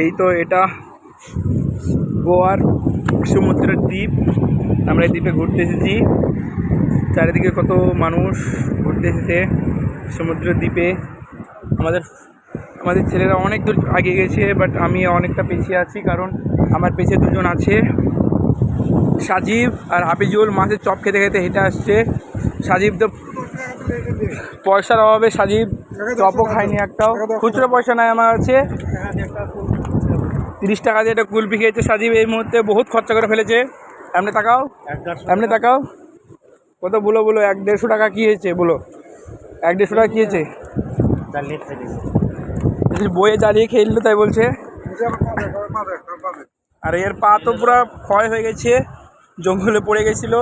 এই তো এটা গোয়ার সমুদ্রের দ্বীপ। আমরা এই দ্বীপে ঘুরতে এসেছি। চারিদিকে কত মানুষ ঘুরতে এসেছে সমুদ্রের দ্বীপে। আমাদের ছেলেরা অনেক দূর আগে গেছে, বাট আমি অনেকটা পিছিয়ে আছি, কারণ আমার পেছনে দুজন আছে, সাজিব আর হাফিজুল। মাছের চপ খেতে খেতে হেঁটে আসছে। সাজিব তো পয়সার অভাবে সাজিব চপও খায়নি একটাও, খুচরো পয়সা নাই আমার আছে। 30 টাকা দিয়ে একটা কুলফি খেয়েছে সাজিব। এই মুহূর্তে বহুত খরচা করে ফেলেছে। এমনি তাকাও কত বলো 100-150 টাকা কী হয়েছে বলো? 100-150 টাকা কী হয়েছে? বইয়ে জ্বালিয়ে খেয়ে নিল তাই বলছে। আর এর পা তো পুরো ক্ষয় হয়ে গেছে, জঙ্গলে পড়ে গেছিল।